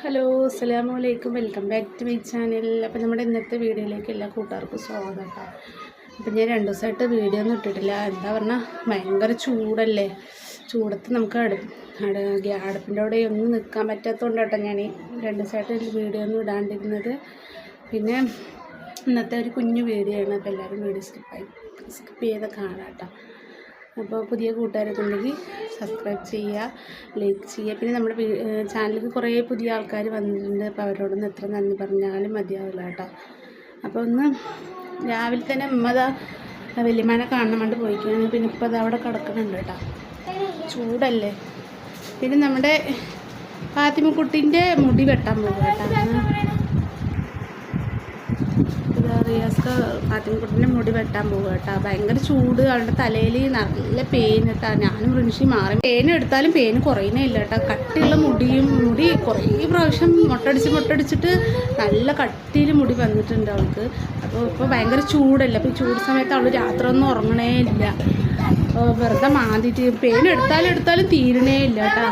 Hello അസ്സലാമു അലൈക്കും. Welcome back to my channel. അപ്പോൾ നമ്മുടെ ഇന്നത്തെ വീഡിയോയിലേക്ക് എല്ലാ കൂട്ടുകാർക്കും സ്വാഗതം കേട്ടോ. അപ്പം ഞാൻ 2 ദിവസമായിട്ട് വീഡിയോ ഒന്നും ഇട്ടിട്ടില്ല. എന്താ പറഞ്ഞാൽ ഭയങ്കര ചൂടല്ലേ. ചൂടത്ത് നമുക്ക് അടുപ്പിൻ്റെ അവിടെ ഒന്നും നിൽക്കാൻ പറ്റാത്തതുകൊണ്ട് കേട്ടോ ഞാൻ 2 ദിവസമായിട്ട് വീഡിയോ ഒന്നും ഇടാണ്ടിരുന്നത്. പിന്നെ ഇന്നത്തെ ഒരു കുഞ്ഞു വീഡിയോ ആണ്. അപ്പോൾ എല്ലാവരും വീഡിയോ സ്കിപ്പ് ചെയ്ത് കാണാം കേട്ടോ. അപ്പോൾ പുതിയ കൂട്ടുകാരൊക്കെ ഉണ്ടെങ്കിൽ സബ്സ്ക്രൈബ് ചെയ്യുക, ലൈക്ക് ചെയ്യുക. പിന്നെ നമ്മുടെ ചാനലിൽ കുറേ പുതിയ ആൾക്കാർ വന്നിട്ടുണ്ട്. അപ്പോൾ അവരോടൊന്ന് എത്ര നന്ദി പറഞ്ഞാലും മതിയാവില്ല കേട്ടോ. അപ്പോൾ ഒന്ന് രാവിലെ തന്നെ ഉമ്മതാ വല്യമ്മനെ കാണാൻ വേണ്ടി പോയിക്കുകയാണ്. പിന്നെ ഇപ്പോൾ അത് അവിടെ കിടക്കുന്നുണ്ട് കേട്ടോ, ചൂടല്ലേ. പിന്നെ നമ്മുടെ ഫാത്തിമക്കുട്ടീൻ്റെ മുടി വെട്ടാൻ പോകും കേട്ടോ. റിയാസ്ക്ക് ഫാത്തിമക്കുട്ടീൻ്റെ മുടി വെട്ടാൻ പോകുക കേട്ടോ. ഭയങ്കര ചൂട്, അവളുടെ തലയിൽ നല്ല പെയിൻ കേട്ടോ. ഞാനും റിൻഷി മാറി പെയിൻ എടുത്താലും പെയിൻ കുറയുന്നേ ഇല്ല കേട്ടോ. കട്ടിയുള്ള മുടി കുറേ പ്രാവശ്യം മുട്ടടിച്ചിട്ട് നല്ല കട്ടിയിൽ മുടി വന്നിട്ടുണ്ട് അവൾക്ക്. അപ്പോൾ ഇപ്പോൾ ഭയങ്കര ചൂടല്ല. അപ്പോൾ ഈ ചൂട് സമയത്ത് അവൾ രാത്രി ഒന്നും ഉറങ്ങണേ ഇല്ല. വെറുതെ മാന്തിയിട്ട് പെയിൻ എടുത്താലും തീരണേ ഇല്ല കേട്ടോ.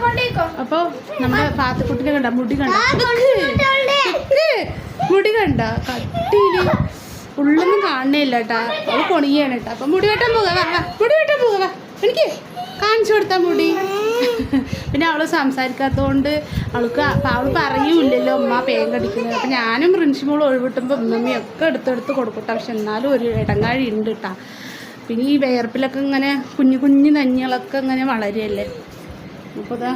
അപ്പോൾ നമ്മുടെ ഫാത്തിമക്കുട്ടീനെ കണ്ട മുടി കണ്ട കട്ടിയിൽ ഉള്ളൊന്നും കാണണേ ഇല്ല കേട്ടോ. അവൾ കൊണിയാണ് കേട്ടോ. അപ്പം മുടി വെട്ടാൻ പോകാം എനിക്ക് കാണിച്ചു കൊടുത്താൽ മുടി. പിന്നെ അവൾ സംസാരിക്കാത്തതുകൊണ്ട് അവൾ പറയൂല്ലല്ലോ ഉമ്മ പേൻ കടിക്കുന്നത്. അപ്പം ഞാനും റിൻഷിമോൾ ഒഴിവിട്ടുമ്പോൾ ഉമ്മയൊക്കെ എടുത്തെടുത്ത് കൊടുക്കട്ടെ. പക്ഷെ എന്നാലും ഒരു ഇടങ്ങാഴി ഉണ്ട് കേട്ടോ. പിന്നെ ഈ വിയർപ്പിലൊക്കെ ഇങ്ങനെ കുഞ്ഞു നഞ്ഞികളൊക്കെ ഇങ്ങനെ വളരുകയല്ലേ. അപ്പോൾ ഇതാ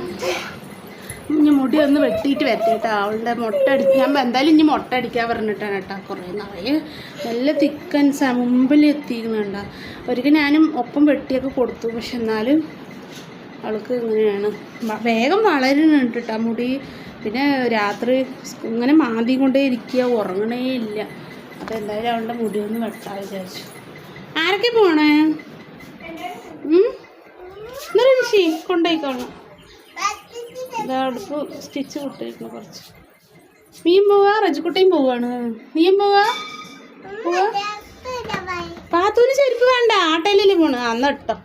ഇനി മുടി ഒന്ന് വെട്ടിയിട്ട് വരട്ടെ കേട്ടോ. അവളുടെ ഞാൻ എന്തായാലും ഇനി മുട്ട അടിക്കാൻ പറഞ്ഞിട്ടാണ് കേട്ടോ. കുറേ നിറയെ നല്ല തിക്കൻസാണ് മുമ്പിൽ എത്തിക്കുന്നുണ്ടോ. ഒരിക്കൽ ഞാനും ഒപ്പം വെട്ടിയൊക്കെ കൊടുത്തു. പക്ഷെ എന്നാലും അവൾക്ക് ഇങ്ങനെയാണ്, വേഗം വളരുന്നുണ്ട് കേട്ടോ മുടി. പിന്നെ രാത്രി ഇങ്ങനെ മാന്തി കൊണ്ടേ ഇരിക്കുക, ഉറങ്ങണേ ഇല്ല. അപ്പോൾ എന്തായാലും അവളുടെ മുടി ഒന്ന് വെട്ടാൻ വിചാരിച്ചു. ആരൊക്കെ പോണേ? ഋഷി കൊണ്ടുപോയിക്കോളാം. അടുപ്പ് സ്റ്റിച്ച് കൊടുത്തിരിക്കുന്നു കുറച്ച്. നീയും പോവാ, റജിക്കുട്ടിയും പോവാണ്. നീയും പോവാ പാത്തൂന് ചെരുപ്പ് വേണ്ട, ആട്ടോയിലല്ലേ പോണ്. അന്ന് ഇട്ടോ,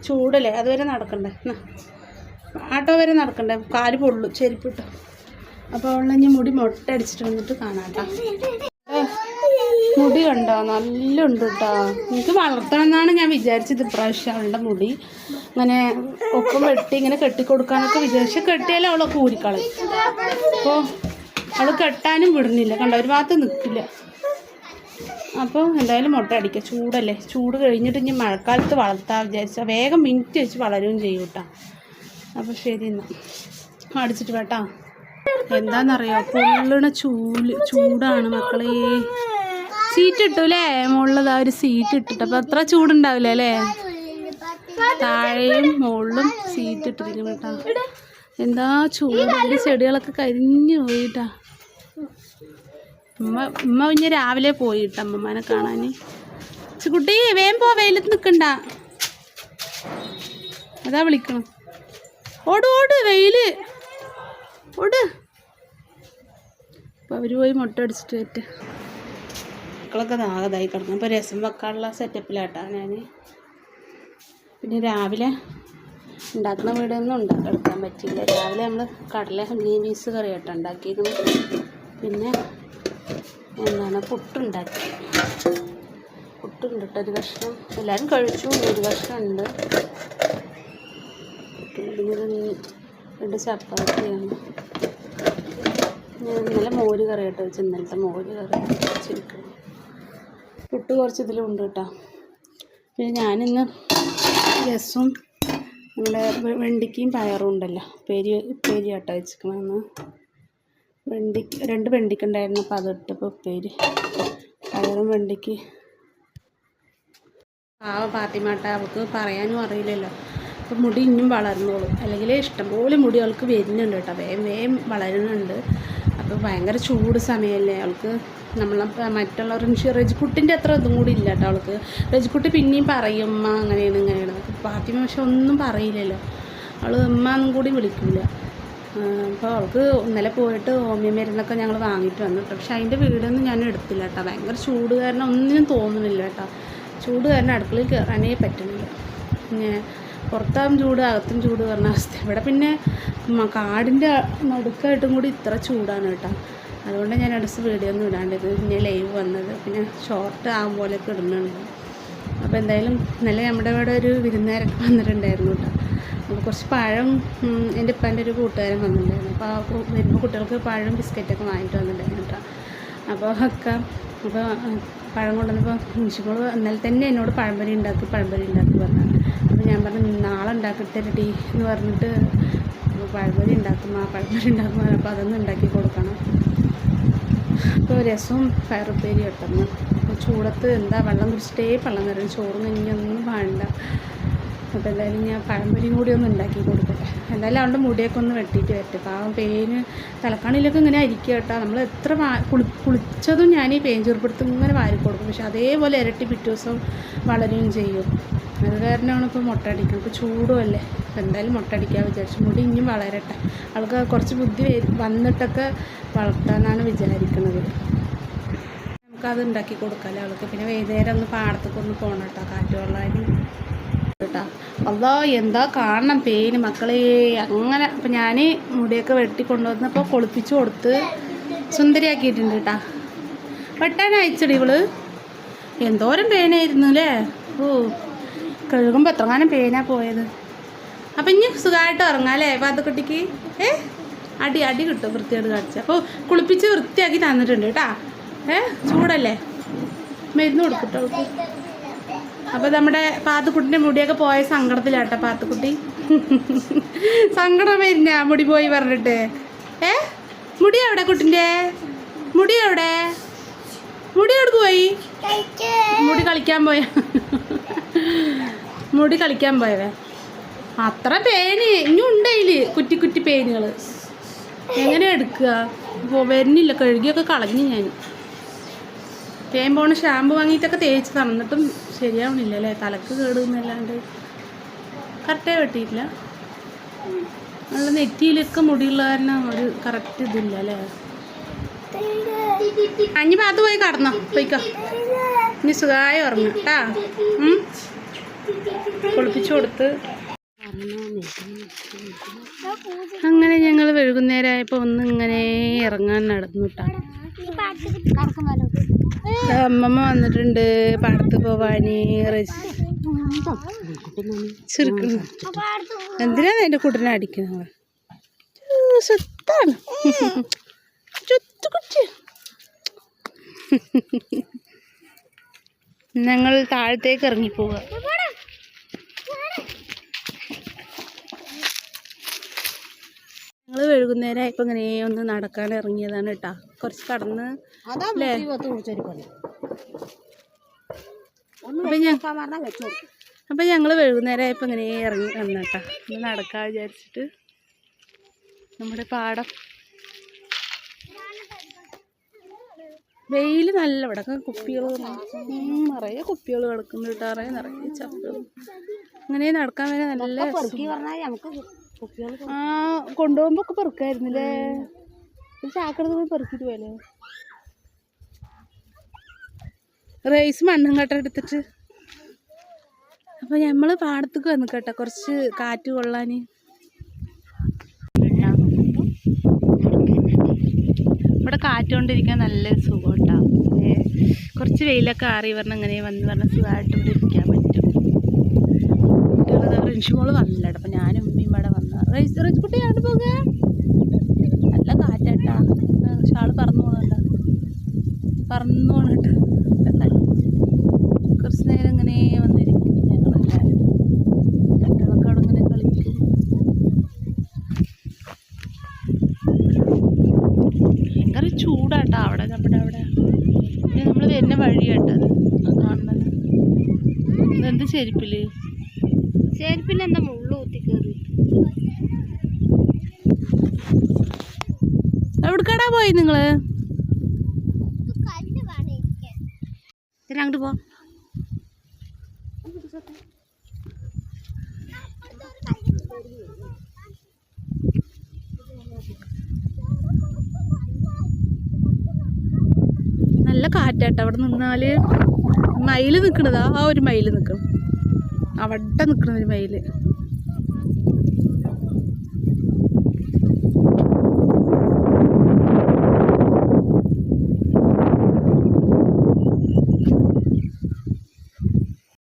ചൂടല്ലേ, അതുവരെ നടക്കണ്ടേ. ആട്ടോ വരെ നടക്കണ്ടേ, കാല് പൊള്ളു ചെരുപ്പ് ഇട്ടോ. അപ്പോൾ അവളെ മുടി മുട്ട അടിച്ചിട്ട് വന്നിട്ട് കാണാം കേട്ടോ. മുടി കണ്ടോ, നല്ല ഉണ്ട് കേട്ടോ. എനിക്ക് വളർത്തണം എന്നാണ് ഞാൻ വിചാരിച്ചത് ഇപ്രാവശ്യം. അവളുടെ മുടി ഇങ്ങനെ ഒപ്പം വെട്ടി ഇങ്ങനെ കെട്ടിക്കൊടുക്കാനൊക്കെ വിചാരിച്ച് കെട്ടിയാലും അവളൊക്കെ ഊരിക്കളയും. അപ്പോൾ അവൾ കെട്ടാനും വിടുന്നില്ല കണ്ടോ, ഒരു ഭാഗത്ത് നിൽക്കില്ല. അപ്പോൾ എന്തായാലും മുട്ട അടിക്കുക, ചൂടല്ലേ. ചൂട് കഴിഞ്ഞിട്ട് ഇനി മഴക്കാലത്ത് വളർത്താൻ വിചാരിച്ചാൽ വേഗം മിനിറ്റ് വെച്ച് വളരുകയും ചെയ്യും കേട്ടോ. അപ്പോൾ ശരി എന്നാൽ അടിച്ചിട്ട് വേട്ടാ. എന്താണെന്നറിയോ, പൊള്ളണ ചൂടാണ് മക്കളെ. സീറ്റ് ഇട്ടു അല്ലേ മുകളിലതാ ഒരു സീറ്റ് ഇട്ടിട്ട്. അപ്പോൾ അത്ര ചൂടുണ്ടാവില്ല അല്ലേ. താഴെയും മുകളിലും സീറ്റ് ഇട്ടിരിക്കും കേട്ടോ. എന്താ ചൂട്, എൻ്റെ ചെടികളൊക്കെ കരിഞ്ഞു പോയിട്ടാ. ഉമ്മ പിന്നെ രാവിലെ പോയിട്ട അമ്മമ്മനെ കാണാൻ. കുട്ടി വേഗം പോ, വെയിലത്ത് നിൽക്കണ്ട. അതാ വിളിക്കണം. ഓട് വെയില് ഓട്. അപ്പോൾ അവർ പോയി മുട്ട അടിച്ചിട്ട് പറ്റ. മക്കളൊക്കെ നാഗതായി കിടക്കണം. ഇപ്പോൾ രസം വെക്കാനുള്ള സെറ്റപ്പിലാട്ടാ ഞാൻ. പിന്നെ രാവിലെ ഉണ്ടാക്കുന്ന വീടൊന്നും എടുക്കാൻ പറ്റിയില്ല. രാവിലെ നമ്മൾ കടല ബീൻസ് കറി ആട്ടോ ഉണ്ടാക്കിയിരുന്നു. പിന്നെ എന്താണ് പുട്ടുണ്ടാക്കി. പുട്ടുണ്ട് കേട്ടോ, ഒരു കഷ്ണം എല്ലാവരും കഴിച്ചു, ഒരു കഷ്ണം ഉണ്ട്. പിന്നെ 2 ചപ്പാത്തിയാണ്. ഇന്നലെ മോര് കറി കേട്ടോ വെച്ച്, ഇന്നലത്തെ മോര് കറി വെച്ചിരിക്കണം. പുട്ട് കുറച്ച് ഇതിലുണ്ട് കേട്ടോ. പിന്നെ ഞാനിന്ന് രസവും നമ്മുടെ വെണ്ടിക്കയും പയറും ഉണ്ടല്ലോ, ഉപ്പേരി ആട്ടോ വെച്ചിരിക്കണമെന്ന്. 2 വെണ്ടിക്ക ഉണ്ടായിരുന്നു, അപ്പോൾ അതിട്ടപ്പോൾ ഉപ്പേരി. പയറും വെണ്ടിക്ക് ഫാത്തിമാട്ട അവൾക്ക് പറയാനും അറിയില്ലല്ലോ. അപ്പോൾ മുടി ഇനിയും വളർന്നോളും. അല്ലെങ്കിൽ ഇഷ്ടംപോലെ മുടി അവൾക്ക് വരുന്നുണ്ട് കേട്ടോ, വേഗം വളരുന്നുണ്ട്. അപ്പോൾ ഭയങ്കര ചൂട് സമയമല്ലേ അവൾക്ക്. മറ്റുള്ള റജിക്കുട്ടിൻ്റെ അത്ര ഇതും കൂടി ഇല്ല കേട്ടോ അവൾക്ക്. റജിക്കുട്ടി പിന്നെയും പറയും ഉമ്മ അങ്ങനെയാണ്. ഫാത്തിമ പക്ഷെ ഒന്നും പറയില്ലല്ലോ. അവൾ ഉമ്മ എന്നും കൂടി വിളിക്കില്ല. അപ്പോൾ അവൾക്ക് ഇന്നലെ പോയിട്ട് ഹോമിയോ മരുന്നൊക്കെ ഞങ്ങൾ വാങ്ങിയിട്ട് വന്നു കേട്ടോ. പക്ഷെ അതിൻ്റെ വീടൊന്നും ഞാൻ എടുത്തില്ല കേട്ടോ. ഭയങ്കര ചൂട് കാരണം ഒന്നിനും തോന്നുന്നില്ല കേട്ടോ. ചൂട് കാരണം അടുക്കളയിൽ കയറാനേ പറ്റുന്നില്ല. പിന്നെ പുറത്താകും ചൂട് അകത്തും ചൂട് പറഞ്ഞ അവസ്ഥ. ഇവിടെ പിന്നെ കാടിൻ്റെ നടുക്കായിട്ടും കൂടി ഇത്ര ചൂടാണ് കേട്ടോ. അതുകൊണ്ട് ഞാൻ അടുത്ത് വീഡിയോ ഒന്നും ഇടാണ്ടിത്, പിന്നെ ലൈവ് വന്നത്, പിന്നെ ഷോർട്ട് ആകും പോലെയൊക്കെ ഇടുന്നുണ്ട്. അപ്പോൾ എന്തായാലും ഇന്നലെ നമ്മുടെ ഇവിടെ ഒരു വിരുന്നുകാരൊക്കെ വന്നിട്ടുണ്ടായിരുന്നു കേട്ടോ. അപ്പോൾ കുറച്ച് പഴം എൻ്റെ ഇപ്പൻ്റെ ഒരു കൂട്ടുകാരൻ വന്നിട്ടുണ്ടായിരുന്നു. അപ്പോൾ ആ വരുമ്പോൾ കുട്ടികൾക്ക് പഴം ബിസ്ക്കറ്റൊക്കെ വാങ്ങിയിട്ട് വന്നിട്ടുണ്ടായിരുന്നു കേട്ടോ. അപ്പോൾ പഴം കൊണ്ടുവന്നപ്പോൾ നിമിഷങ്ങൾ ഇന്നലെ തന്നെ എന്നോട് പഴംപൊരി ഉണ്ടാക്കി പറഞ്ഞു. അപ്പോൾ ഞാൻ പറഞ്ഞു നാളെ ഉണ്ടാക്കിത്തരടി എന്ന് പറഞ്ഞിട്ട് പഴംപൊരി ഉണ്ടാക്കും. അപ്പോൾ അതൊന്നും ഉണ്ടാക്കി കൊടുക്കണം. അപ്പോൾ രസവും പയറുപ്പേരി ഇട്ടെന്ന്. അപ്പോൾ ചൂടത്ത് എന്താ വെള്ളം കുടിച്ചിട്ടേ പള്ളം നിറയും, ചോറും കഞ്ഞിയൊന്നും വേണ്ട. അപ്പോൾ എന്തായാലും ഞാൻ പഴംപൊരിയും കൂടി ഒന്ന് ഉണ്ടാക്കി കൊടുക്കട്ടെ. എന്തായാലും അവളുടെ മുടിയൊക്കെ ഒന്ന് വെട്ടിയിട്ട് വരട്ടെ. പാവം പേന് തലക്കാണിലൊക്കെ ഇങ്ങനെ അരിക്കുക കേട്ടോ. നമ്മൾ എത്ര കുളിച്ചതും ഞാൻ ഈ പേൻ ചെറുപ്പെടുത്ത് ഇങ്ങനെ വാരി കൊടുക്കും. പക്ഷെ അതേപോലെ ഇരട്ടി പിറ്റേ ദിവസം വളരുകയും ചെയ്യും. അത് കാരണമാണ് ഇപ്പോൾ മുട്ട അടിക്കുന്നത്. ഇപ്പോൾ ചൂടുമല്ലേ. അപ്പോൾ എന്തായാലും മുട്ട അടിക്കാൻ വിചാരിച്ചു. മുടി ഇനിയും വളരട്ടെ. അവൾക്ക് കുറച്ച് ബുദ്ധി വന്നിട്ടൊക്കെ വളർത്താനാണ് വിചാരിക്കുന്നത്. നമുക്കത് ഉണ്ടാക്കി കൊടുക്കാമല്ലോ അവൾക്ക്. പിന്നെ വൈകുന്നേരം ഒന്ന് പാടത്തൊക്കെ ഒന്ന് പോകണം കേട്ടോ, കാറ്റ് കൊള്ളാനും കേട്ടോ. അല്ലോ എന്താ കാണണം പേന് മക്കളെ അങ്ങനെ. അപ്പം ഞാൻ മുടിയൊക്കെ വെട്ടി കൊണ്ടുവന്നപ്പോൾ കുളിപ്പിച്ച് കൊടുത്ത് സുന്ദരിയാക്കിയിട്ടുണ്ട് കേട്ടോ. വെട്ടാൻ അയച്ചടി ഇവള്. എന്തോരം പേനായിരുന്നു അല്ലേ. ഓ കഴുകുമ്പോൾ എത്രങ്ങാനും പേനാ പോയത്. അപ്പം ഇനി സുഖമായിട്ട് ഉറങ്ങാം അല്ലേ പാത്തുക്കുട്ടിക്ക്. അടി കിട്ടും വൃത്തിയോട് കാണിച്ച്. അപ്പോൾ കുളിപ്പിച്ച് വൃത്തിയാക്കി തന്നിട്ടുണ്ട് കേട്ടോ. ചൂടല്ലേ, മരുന്ന് കൊടുക്കട്ടോ അവൾക്ക്. അപ്പോൾ നമ്മുടെ പാത്തുക്കുട്ടിൻ്റെ മുടിയൊക്കെ പോയ സങ്കടത്തിലാട്ടോ പാത്തുക്കുട്ടി. സങ്കടം വരുന്ന മുടി പോയി പറഞ്ഞിട്ട്. മുടി എവിടെ കുട്ടിൻ്റെ? മുടി എവിടെ പോയി? മുടി കളിക്കാൻ പോയവേ. അത്ര പേന് ഇനിയും ഉണ്ടതിൽ, കുറ്റി കുറ്റി പേനുകൾ. എങ്ങനെ എടുക്കുക? വരുന്നില്ല, കഴുകിയൊക്കെ കളഞ്ഞു ഞാൻ. തേൻ പോണ ഷാമ്പു വാങ്ങിയിട്ടൊക്കെ തേച്ച് തന്നിട്ടും ശരിയാവണില്ല അല്ലേ. തലക്ക് കേടുന്നല്ലാണ്ട് കറക്റ്റായി വെട്ടിയിട്ടില്ല. നല്ല നെറ്റിയിലൊക്കെ മുടിയുള്ള കാരണം ഒരു കറക്റ്റ് ഇതില്ല അല്ലേ. അഞ്ഞ് ഭാഗത്ത് പോയി കടന്നോ, പോയിക്കോ. ഇനി സുഖമായി ഉറങ്ങാം കേട്ടാ. കുളിപ്പിച്ചു കൊടുത്ത് അങ്ങനെ ഞങ്ങൾ വൈകുന്നേരമായപ്പോൾ ഇങ്ങനെ ഇറങ്ങാൻ നടന്നു കേട്ടോ. അമ്മമ്മ വന്നിട്ടുണ്ട് പാടത്ത് പോവാന്. ചുരുക്കുന്നു എന്തിനാണ് എൻ്റെ കുട്ടനെ അടിക്കുന്നത്? സ്വത്താണ് ചുറ്റുകുട്ടി. ഞങ്ങൾ താഴത്തേക്ക് ഇറങ്ങിപ്പോവുക. ഞങ്ങൾ വൈകുന്നേരമായപ്പോൾ ഇങ്ങനെ ഒന്ന് നടക്കാൻ ഇറങ്ങിയതാണ് കേട്ടോ. കുറച്ച് കടന്ന് അല്ലേ. അപ്പം ഞങ്ങൾ വൈകുന്നേരമായപ്പോൾ ഇങ്ങനെ ഇറങ്ങി വന്നു കേട്ടോ. ഒന്ന് നടക്കാൻ വിചാരിച്ചിട്ട്. നമ്മുടെ പാടം വെയിൽ നല്ല. ഇവിടെ കുപ്പികൾ നിറയെ കുപ്പികൾ കിടക്കുന്നു കേട്ടോ. നിറയെ ചപ്പുകൾ. അങ്ങനെ നടക്കാൻ വരെ നല്ല. കൊണ്ടുപോകുമ്പോ ഒക്കെ പെറുക്കായിരുന്നില്ലേ. ഒരു ചാക്കെടുത്ത് പെറുക്കിട്ട് പോയല്ലേ. റൈസ് മണ്ണും കട്ട എടുത്തിട്ട്. അപ്പൊ നമ്മള് പാടത്തേക്ക് വന്നു കേട്ടോ, കുറച്ച് കാറ്റ് കൊള്ളാൻ. ഇവിടെ കാറ്റുകൊണ്ടിരിക്കാൻ നല്ല സുഖം കേട്ടോ. കുറച്ച് വെയിലൊക്കെ ആറി പറഞ്ഞ അങ്ങനെ വന്ന് സുഖമായിട്ട് ഇവിടെ ഇരിക്കാൻ പറ്റും. കുട്ടികൾ റിൻഷുമോള് വന്നില്ല. അപ്പം ഞാനും ഉമ്മയും ഇവിടെ വന്ന റൈസ് കുട്ടി അവിടെ പോകുക. നല്ല കാറ്റാട്ടാ. ഷാള് പറന്നു പോകണ്ട, കുറച്ച് നേരം ഇങ്ങനെ വന്നിരിക്കും ഞങ്ങളെല്ലാവരും. കുട്ടികളൊക്കെ അവിടെ ഇങ്ങനെ കളിക്കും. ഭയങ്കര ചൂടാട്ടാ അവിടെ. നമ്മുടെ അവിടെ പിന്നെ നമ്മൾ വരുന്ന വഴിയാട്ടത് കാണുന്നത്. എന്ത് ചെരുപ്പിൽ എന്താ മുള്ളു കുത്തി കയറി. എവിടേക്കാടാ പോയി നിങ്ങള്? അങ്ങോട്ട് പോ. നല്ല കാറ്റാട്ടോ അവിടെ നിന്നാല്. മയില് നിക്കണതാ, ആ ഒരു മയില് നിക്കണം അവിടെ നിക്കണ ഒരു മയില്.